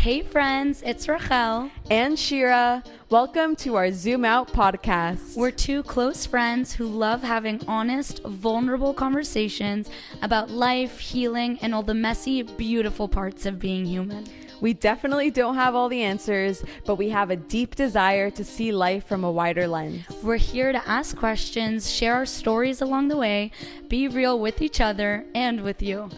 Hey friends, it's Rachel and Shira. Welcome to our Zoom Out podcast. We're two close friends who love having honest, vulnerable conversations about life, healing, and all the messy, beautiful parts of being human. We definitely don't have all the answers, but we have a deep desire to see life from a wider lens. We're here to ask questions, share our stories along the way, be real with each other and with you.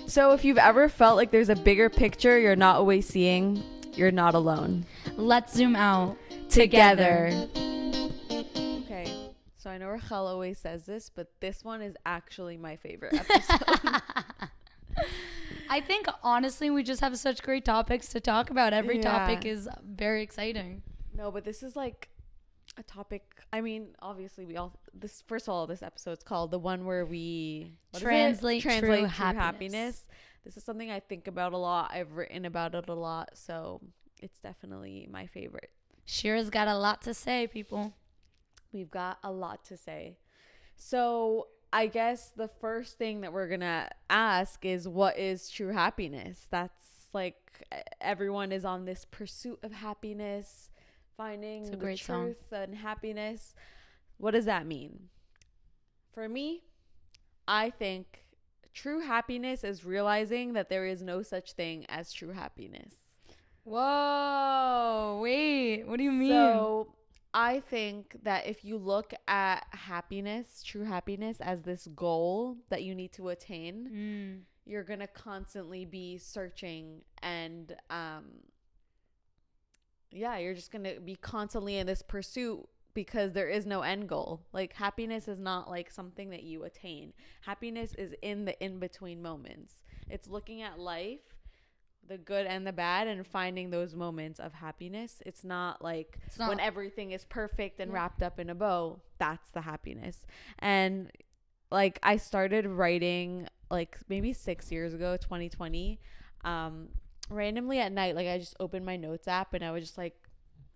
So if you've ever felt like there's a bigger picture you're not always seeing, you're not alone. Let's zoom out together. Okay, so I know Rachel always says this, but this one is actually my favorite episode. I think, honestly, we just have such great topics to talk about. Every topic is very exciting. No, but this is like a topic. I mean, obviously, first of all, this episode's called the one where we translate true happiness. This is something I think about a lot. I've written about it a lot, so it's definitely my favorite. Shira's got a lot to say, people. We've got a lot to say. So I guess the first thing that we're gonna ask is, what is true happiness? That's like, everyone is on this pursuit of happiness, finding the truth and happiness. What does that mean? For me, I think true happiness is realizing that there is no such thing as true happiness. Whoa, wait, what do you mean? So I think that if you look at happiness, true happiness, as this goal that you need to attain, you're going to constantly be searching and you're just going to be constantly in this pursuit because there is no end goal. Like, happiness is not like something that you attain. Happiness is in the in-between moments. It's looking at life, the good and the bad, and finding those moments of happiness. It's not like when everything is perfect and wrapped up in a bow. That's the happiness. And like, I started writing like maybe 6 years ago, 2020, randomly at night. Like, I just opened my notes app and I would just like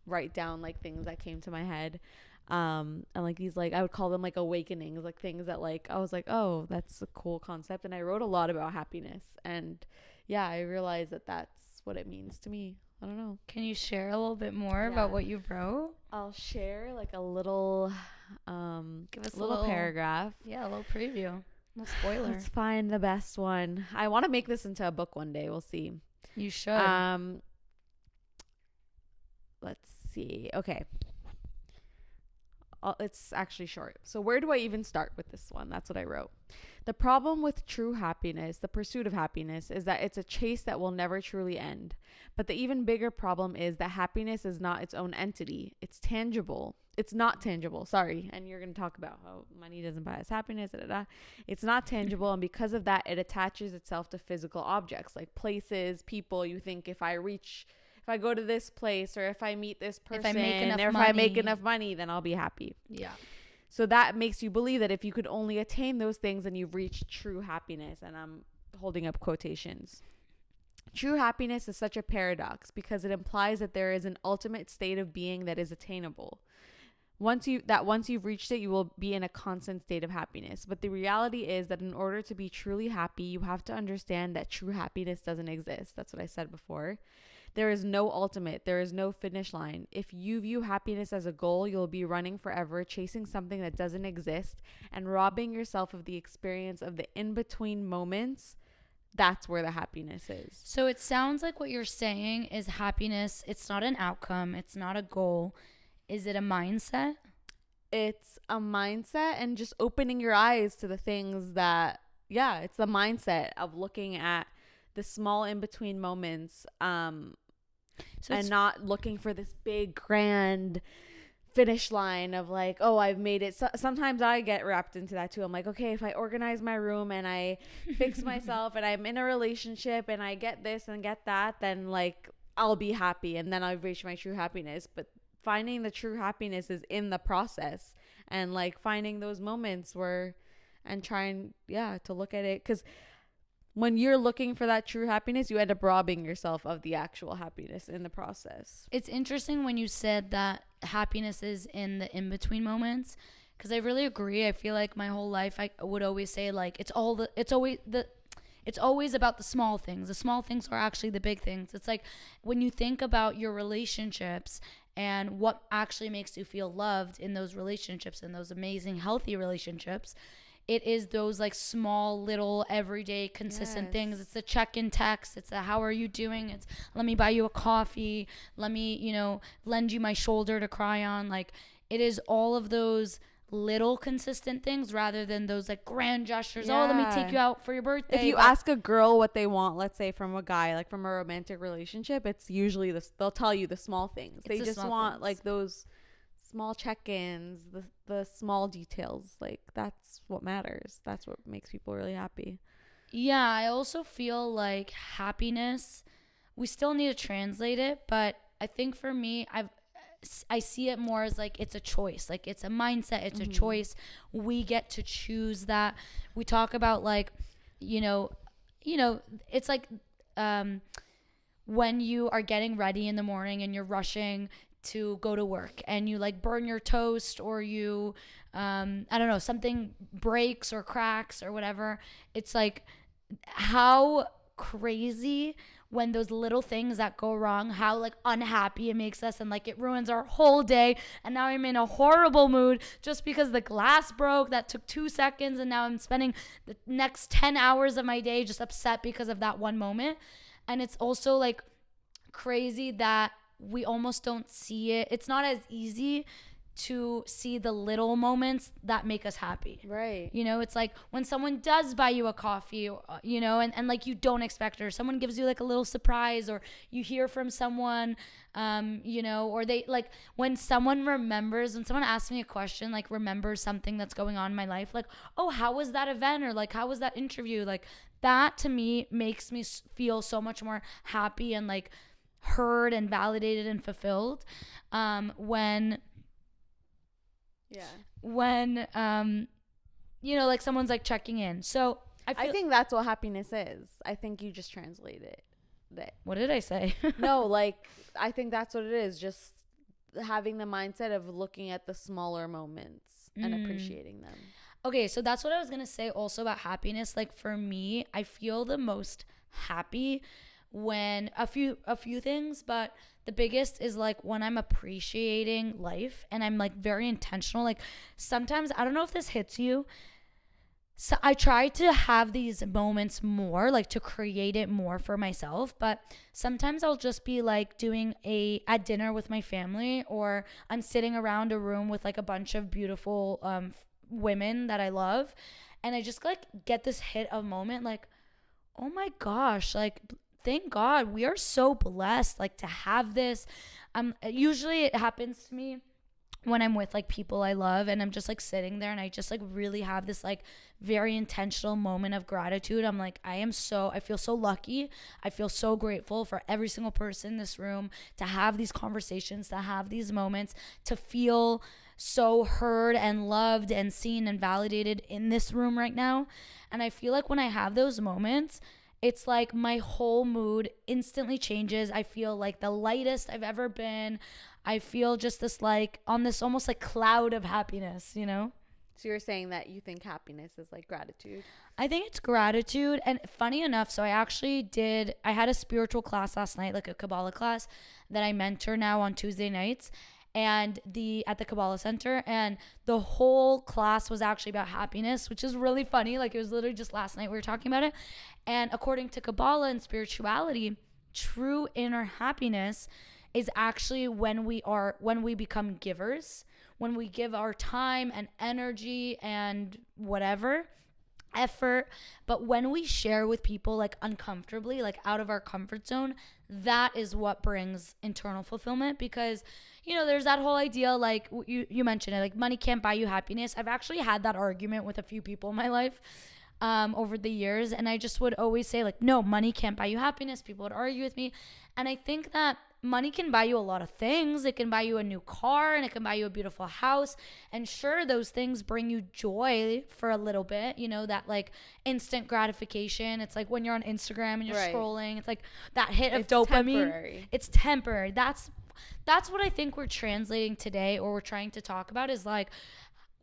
write down like things that came to my head, and like these, like, I would call them like awakenings, like things that like I was like, oh, that's a cool concept. And I wrote a lot about happiness, and I realized that that's what it means to me. I don't know. Can you share a little bit more about what you wrote? I'll share like a little give us a little paragraph. Yeah, a little preview. No spoiler. Let's find the best one. I want to make this into a book one day. We'll see. You should. Let's see. Okay. It's actually short. So where do I even start with this one? That's what I wrote. The problem with true happiness, the pursuit of happiness, is that it's a chase that will never truly end. But the even bigger problem is that happiness is not its own entity. It's tangible. It's not tangible. Sorry. And you're going to talk about how money doesn't buy us happiness. It's not tangible. And because of that, it attaches itself to physical objects like places, people. You think, if I go to this place, or if I meet this person, I make enough money, then I'll be happy. Yeah. So that makes you believe that if you could only attain those things, then you've reached true happiness. And I'm holding up quotations. True happiness is such a paradox because it implies that there is an ultimate state of being that is attainable. Once you've reached it, you will be in a constant state of happiness. But the reality is that in order to be truly happy, you have to understand that true happiness doesn't exist. That's what I said before. There is no ultimate. There is no finish line. If you view happiness as a goal, you'll be running forever, chasing something that doesn't exist, and robbing yourself of the experience of the in-between moments. That's where the happiness is. So it sounds like what you're saying is happiness, it's not an outcome. It's not a goal. Is it a mindset? It's a mindset, and just opening your eyes to the things that, it's the mindset of looking at the small in-between moments, and not looking for this big grand finish line of like, oh, I've made it. So, sometimes I get wrapped into that too. I'm like, okay, if I organize my room and I fix myself and I'm in a relationship and I get this and get that, then like I'll be happy and then I've reached my true happiness. But finding the true happiness is in the process, and like finding those moments and trying to look at it, because when you're looking for that true happiness, you end up robbing yourself of the actual happiness in the process. It's interesting when you said that happiness is in the in-between moments, because I really agree. I feel like my whole life I would always say like it's always the It's always about the small things. The small things are actually the big things. It's like when you think about your relationships and what actually makes you feel loved in those relationships, in those amazing, healthy relationships, it is those like small, little, everyday, consistent things. It's the check-in text. It's the how are you doing? It's let me buy you a coffee. Let me, lend you my shoulder to cry on. Like, it is all of those little consistent things rather than those like grand gestures. Oh, let me take you out for your birthday. If you ask a girl what they want, let's say from a guy, like from a romantic relationship, it's usually this. They'll tell you the small things. They just want like those small check-ins, the small details. Like, that's what matters. That's what makes people really happy. Yeah, I also feel like happiness, we still need to translate it, but I think for me, I see it more as like it's a choice. Like, it's a mindset, it's a choice. We get to choose that. We talk about like, it's like when you are getting ready in the morning and you're rushing to go to work and you like burn your toast, or you I don't know, something breaks or cracks or whatever. It's like how crazy when those little things that go wrong, how like unhappy it makes us, and like it ruins our whole day. And now I'm in a horrible mood just because the glass broke. That took 2 seconds, and now I'm spending the next 10 hours of my day just upset because of that one moment. And it's also like crazy that we almost don't see it. It's not as easy to see the little moments that make us happy. Right. It's like when someone does buy you a coffee, and like you don't expect it, or someone gives you like a little surprise, or you hear from someone, or they like when someone asks me a question, like remembers something that's going on in my life, like, oh, how was that event? Or like, how was that interview? Like, that to me makes me feel so much more happy and like heard and validated and fulfilled when like someone's like checking in. So I think that's what happiness is. I think you just translate it. What did I say? No, like, I think that's what it is. Just having the mindset of looking at the smaller moments and appreciating them. Okay, so that's what I was gonna say also about happiness. Like, for me, I feel the most happy when a few things, but the biggest is like when I'm appreciating life and I'm like very intentional. Like, sometimes, I don't know if this hits you, so I try to have these moments more, like to create it more for myself, but sometimes I'll just be like doing at dinner with my family, or I'm sitting around a room with like a bunch of beautiful women that I love, and I just like get this hit of moment, like, oh my gosh, like, thank God we are so blessed, like, to have this. Usually it happens to me when I'm with like people I love, and I'm just like sitting there and I just like really have this like very intentional moment of gratitude. I'm like, I feel so lucky. I feel so grateful for every single person in this room, to have these conversations, to have these moments, to feel so heard and loved and seen and validated in this room right now. And I feel like when I have those moments, it's like my whole mood instantly changes. I feel like the lightest I've ever been. I feel just this like on this almost like cloud of happiness, So you're saying that you think happiness is like gratitude? I think it's gratitude. And funny enough, so I had a spiritual class last night, like a Kabbalah class that I mentor now on Tuesday nights, and at the Kabbalah Center, and the whole class was actually about happiness, which is really funny. Like, it was literally just last night we were talking about it. And according to Kabbalah and spirituality, true inner happiness is actually when we become givers, when we give our time and energy and whatever effort, but when we share with people like uncomfortably, like out of our comfort zone, that is what brings internal fulfillment. Because there's that whole idea, like you mentioned it, like money can't buy you happiness. I've actually had that argument with a few people in my life over the years, and I just would always say like, no, money can't buy you happiness. People would argue with me, and I think that money can buy you a lot of things. It can buy you a new car, and it can buy you a beautiful house. And sure, those things bring you joy for a little bit, that like instant gratification. It's like when you're on Instagram and you're scrolling, it's like that hit of dopamine. Temporary. It's temporary. That's what I think we're translating today, or we're trying to talk about, is like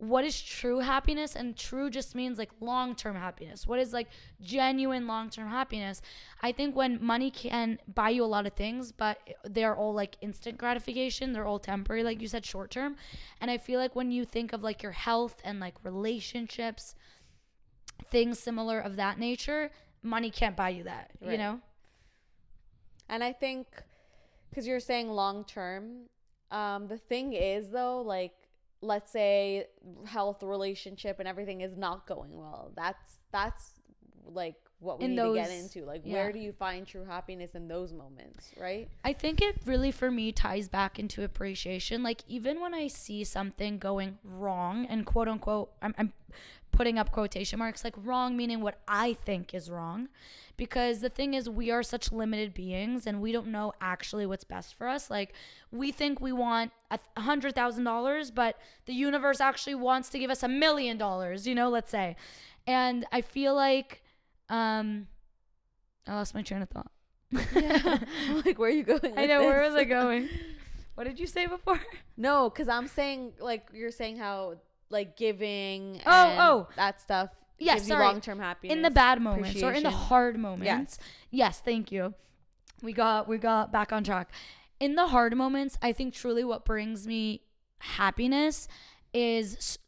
what is true happiness? And true just means like long-term happiness. What is like genuine long-term happiness? I think when money can buy you a lot of things, but they're all like instant gratification, they're all temporary, like you said, short-term. And I feel like when you think of like your health and like relationships, things similar of that nature, money can't buy you that, Right. you know? And I think, because you're saying long term, the thing is though, like, let's say health, relationship, and everything is not going well. That's like what we In need to get those- into. Like, yeah. where do you find true happiness in those moments, right? I think it really, for me, ties back into appreciation. Like, even when I see something going wrong, and quote unquote, I'm putting up quotation marks, like wrong meaning what I think is wrong. Because the thing is, we are such limited beings and we don't know actually what's best for us. Like, we think we want $100,000, but the universe actually wants to give us $1 million, you know, let's say. And I feel like, I lost my train of thought. Yeah. Like, where are you going? I know, where was I going? What did you say before? No, because I'm saying, like, you're saying how, like, giving Oh. that stuff Yes, gives sorry. you long-term happiness. In the bad moments or in the appreciation. hard moments. Yes. Yes, thank you. We got back on track. In the hard moments, I think truly what brings me happiness is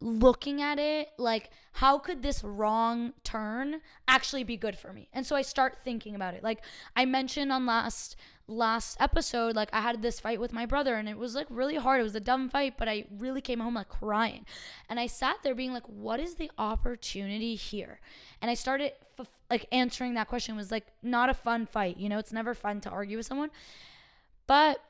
looking at it like, how could this wrong turn actually be good for me? And so I start thinking about it. Like I mentioned on last episode, like I had this fight with my brother and it was like really hard. It was a dumb fight, but I really came home like crying. And I sat there being like, what is the opportunity here? And I started like answering that question. It was like not a fun fight. You know, it's never fun to argue with someone. But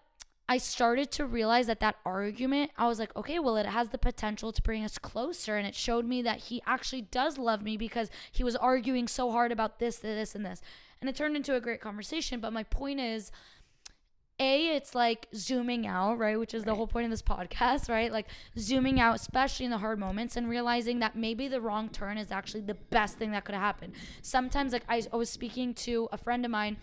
I started to realize that argument, I was like, okay, well, it has the potential to bring us closer. And it showed me that he actually does love me because he was arguing so hard about this, and this. And it turned into a great conversation. But my point is, it's like zooming out, right? Which is the whole point of this podcast, right? Like zooming out, especially in the hard moments, and realizing that maybe the wrong turn is actually the best thing that could have happened. Sometimes, like I was speaking to a friend of mine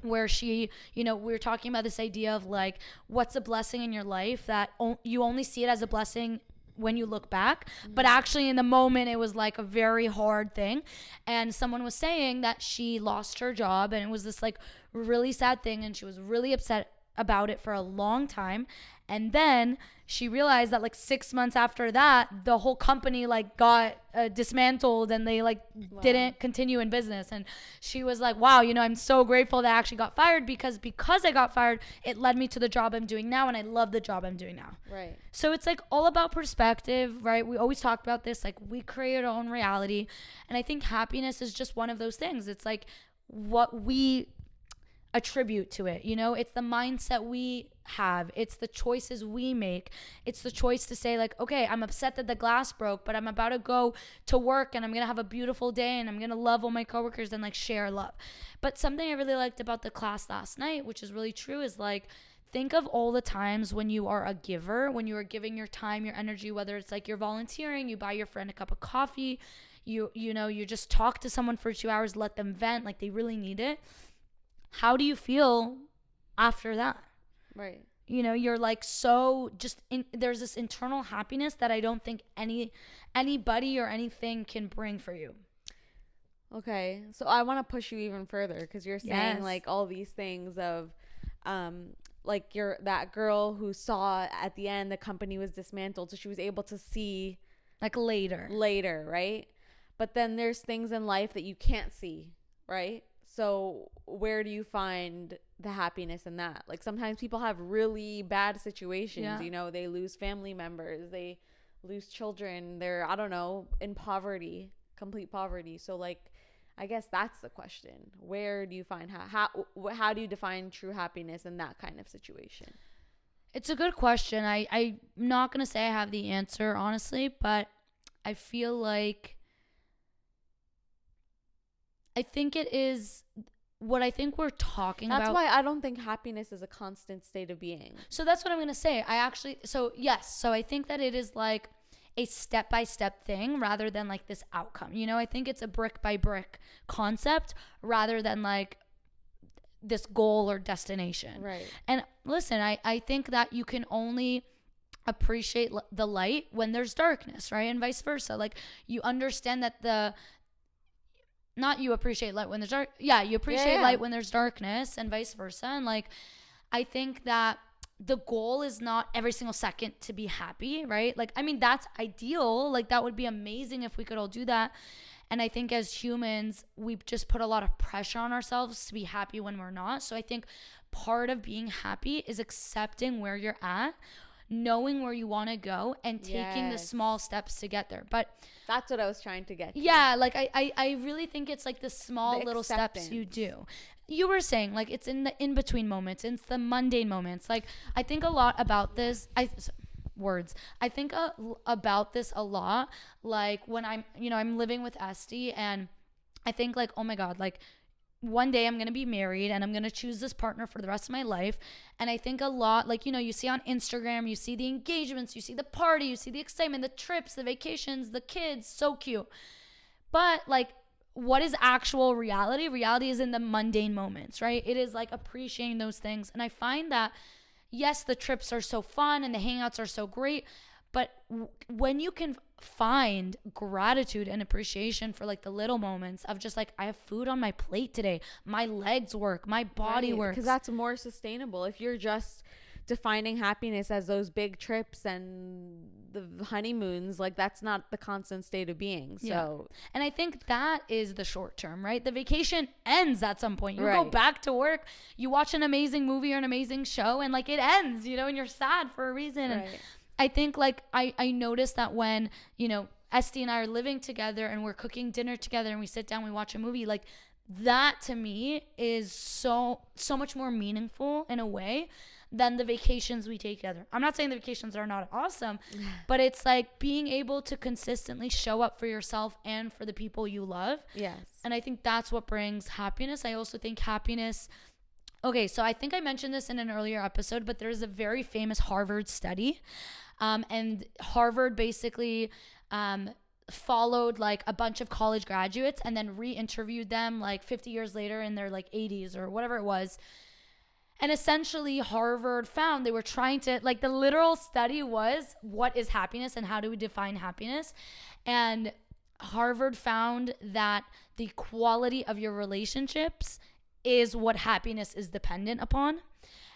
where she, you know, we were talking about this idea of like, what's a blessing in your life that you only see it as a blessing when you look back, but actually in the moment it was like a very hard thing. And someone was saying that she lost her job and it was this like really sad thing and she was really upset about it for a long time. And then she realized that like 6 months after that, the whole company like got dismantled and they like didn't continue in business. And she was like, wow, you know, I'm so grateful that I actually got fired because I got fired, it led me to the job I'm doing now. And I love the job I'm doing now. Right. So it's like all about perspective, right? We always talk about this, like we create our own reality. And I think happiness is just one of those things. It's like what we attribute to it, you know, it's the mindset we have, it's the choices we make, it's the choice to say like, okay, I'm upset that the glass broke, but I'm about to go to work and I'm gonna have a beautiful day and I'm gonna love all my coworkers and like share love. But something I really liked about the class last night, which is really true, is like, think of all the times when you are a giver, when you are giving your time, your energy, whether it's like you're volunteering, you buy your friend a cup of coffee, you know, you just talk to someone for 2 hours, let them vent, like they really need it. How do you feel after that? Right. You know, you're like so just there's this internal happiness that I don't think anybody or anything can bring for you. Okay. So I want to push you even further because you're saying Yes. like all these things of like you're that girl who saw at the end the company was dismantled, so she was able to see Like later, right? But then there's things in life that you can't see, right? So where do you find the happiness in that? Like sometimes people have really bad situations, Yeah. you know, they lose family members, they lose children, they're, I don't know, in poverty, complete poverty. So like, I guess that's the question. Where do you find how do you define true happiness in that kind of situation? it's a good question. I'm not gonna say I have the answer honestly, but I feel like I think it is what I think we're talking That's about. why I don't think happiness is a constant state of being. So that's what I'm going to say. Yes. So I think that it is like a step-by-step thing rather than like this outcome. You know, I think it's a brick-by-brick concept rather than like this goal or destination. Right. And listen, I think that you can only appreciate the light when there's darkness, right? And vice versa. Like you understand that not you appreciate light when there's dark. Yeah, you appreciate light when there's darkness and vice versa. And like, I think that the goal is not every single second to be happy, right? Like, I mean, that's ideal. Like that would be amazing if we could all do that. And I think as humans, we just put a lot of pressure on ourselves to be happy when we're not. So I think part of being happy is accepting where you're at, knowing where you want to go, and taking the small steps to get there. But that's what I was trying to get to. Yeah, like I really think it's like the small little steps you do. You were saying like it's in the in-between moments, it's the mundane moments. Like I think a lot about this. I think about this a lot. Like when I'm living with Esty, and I think like, oh my God, like one day I'm going to be married and I'm going to choose this partner for the rest of my life. And I think a lot, like, you see on Instagram, you see the engagements, you see the party, you see the excitement, the trips, the vacations, the kids, so cute. But like, what is actual reality? Reality is in the mundane moments, right? It is like appreciating those things. And I find that, yes, the trips are so fun and the hangouts are so great, but when you can find gratitude and appreciation for like the little moments of just like, I have food on my plate today, my legs work, my body works. Because that's more sustainable. If you're just defining happiness as those big trips and the honeymoons, like that's not the constant state of being. So and I think that is the short term, right? The vacation ends at some point. You go back to work, you watch an amazing movie or an amazing show, and like it ends, and you're sad for a reason. And I think like I noticed that when, Esty and I are living together and we're cooking dinner together and we sit down, we watch a movie, like that to me is so much more meaningful in a way than the vacations we take together. I'm not saying the vacations are not awesome, but it's like being able to consistently show up for yourself and for the people you love. Yes. And I think that's what brings happiness. I also think happiness. Okay, so I think I mentioned this in an earlier episode, but there's a very famous Harvard study. And Harvard basically followed like a bunch of college graduates and then re-interviewed them like 50 years later in their like 80s or whatever it was. And essentially Harvard found they were trying to, like, the literal study was, what is happiness and how do we define happiness? And Harvard found that the quality of your relationships is what happiness is dependent upon.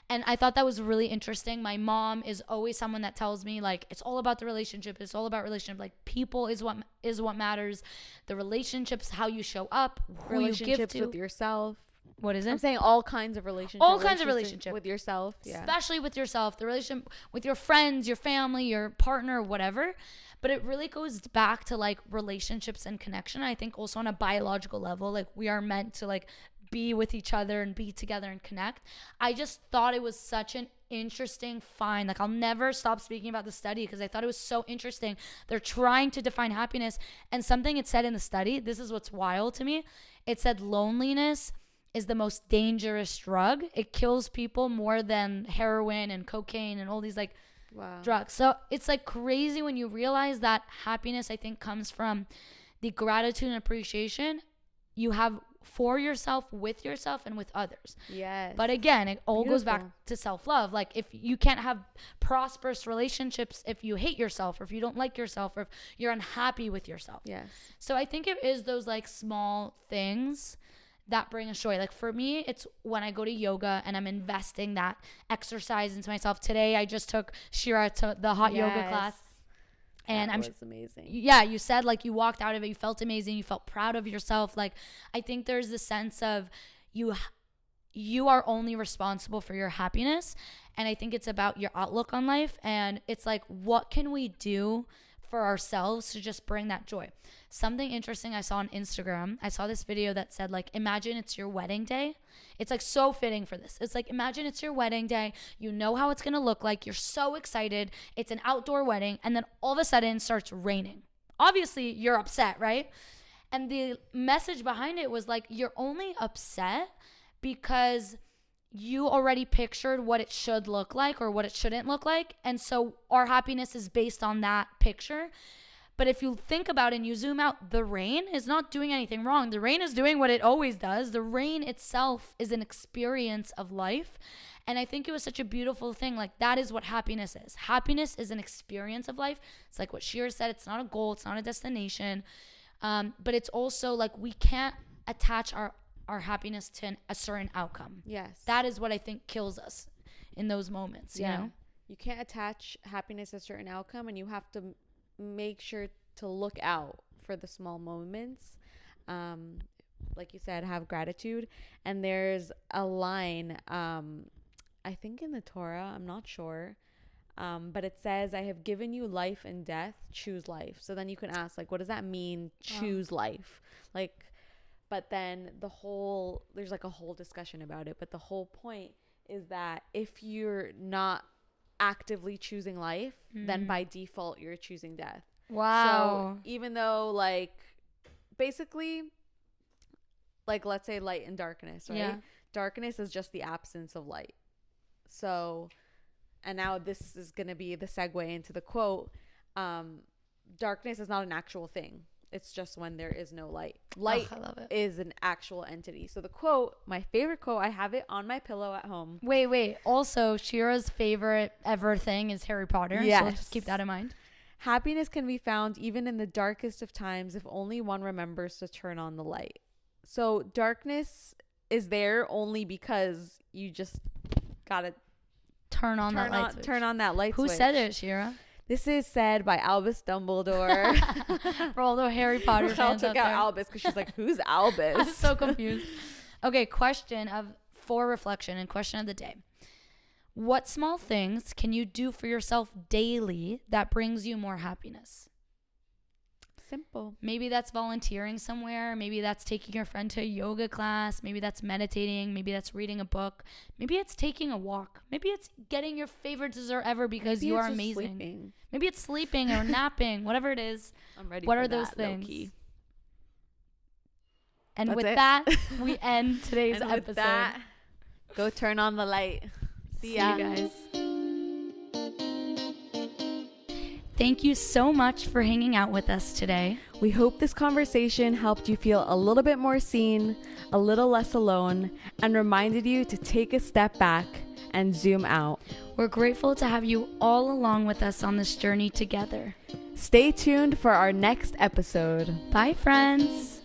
And I thought that was really interesting. My mom is always someone that tells me, like, it's all about the relationship. It's all about relationship. Like, people is what matters. The relationships, how you show up, who you give to. With yourself. What is it? I'm saying all kinds of relationships. All kinds of relationships. With yourself. Yeah. Especially with yourself. The relationship with your friends, your family, your partner, whatever. But it really goes back to, like, relationships and connection. I think also on a biological level, like, we are meant to, like, be with each other and be together and connect. I just thought it was such an interesting find. Like, I'll never stop speaking about the study because I thought it was so interesting. They're trying to define happiness. And something it said in the study, this is what's wild to me. It said loneliness is the most dangerous drug. It kills people more than heroin and cocaine and all these like drugs. So it's like crazy when you realize that happiness, I think, comes from the gratitude and appreciation you have for yourself, with yourself, and with others. Yes. But again, it all goes back to self-love. Like, if you can't have prosperous relationships if you hate yourself, or if you don't like yourself, or if you're unhappy with yourself. Yes. So I think it is those like small things that bring us joy. Like, for me, it's when I go to yoga and I'm investing that exercise into myself. Today, I just took Shira to the hot yoga class. And that was amazing. Yeah, you said like you walked out of it, you felt amazing, you felt proud of yourself. Like, I think there's this sense of you are only responsible for your happiness. And I think it's about your outlook on life. And it's like, what can we do for ourselves to just bring that joy? Something interesting I saw on Instagram, I saw this video that said, like, imagine it's your wedding day. It's like so fitting for this. It's like, imagine it's your wedding day. You know how it's going to look like. You're so excited. It's an outdoor wedding. And then all of a sudden it starts raining. Obviously you're upset, right? And the message behind it was like, you're only upset because you already pictured what it should look like or what it shouldn't look like. And so our happiness is based on that picture. But if you think about it and you zoom out, the rain is not doing anything wrong. The rain is doing what it always does. The rain itself is an experience of life. And I think it was such a beautiful thing. Like, that is what happiness is. Happiness is an experience of life. It's like what Shira said. It's not a goal. It's not a destination. But it's also like we can't attach our happiness to a certain outcome. Yes. That is what I think kills us in those moments, you know? You can't attach happiness to a certain outcome, and you have to make sure to look out for the small moments. Like you said, have gratitude. And there's a line, I think in the Torah, I'm not sure, but it says, I have given you life and death, choose life. So then you can ask, like, what does that mean, choose life? Like, but then there's like a whole discussion about it, but the whole point is that if you're not actively choosing life, then by default you're choosing death. Wow. So even though, like, basically, like, let's say light and darkness, right? Darkness is just the absence of light. So, and now this is going to be the segue into the quote. Darkness is not an actual thing. It's just when there is no light. Light is an actual entity. So the quote, my favorite quote, I have it on my pillow at home. Wait. Also, Shira's favorite ever thing is Harry Potter. Yes. So just keep that in mind. Happiness can be found even in the darkest of times if only one remembers to turn on the light. So darkness is there only because you just gotta turn on that light switch. Turn on that light switch. Who said it, Shira? This is said by Albus Dumbledore. For all the Harry Potter fans took out out there. Albus because she's like, who's Albus? I'm so confused. Okay, for reflection and question of the day. What small things can you do for yourself daily that brings you more happiness? Simple. Maybe that's volunteering somewhere. Maybe that's taking your friend to a yoga class. Maybe that's meditating. Maybe that's reading a book. Maybe it's taking a walk. Maybe it's getting your favorite dessert ever because you are amazing. Sleeping. Maybe it's sleeping or napping, whatever it is. I'm ready. What for are those that, things? low-key. And That's with it. that, we end today's And episode. with that, go turn on the light. See ya. See you guys. Thank you so much for hanging out with us today. We hope this conversation helped you feel a little bit more seen, a little less alone, and reminded you to take a step back and zoom out. We're grateful to have you all along with us on this journey together. Stay tuned for our next episode. Bye, friends.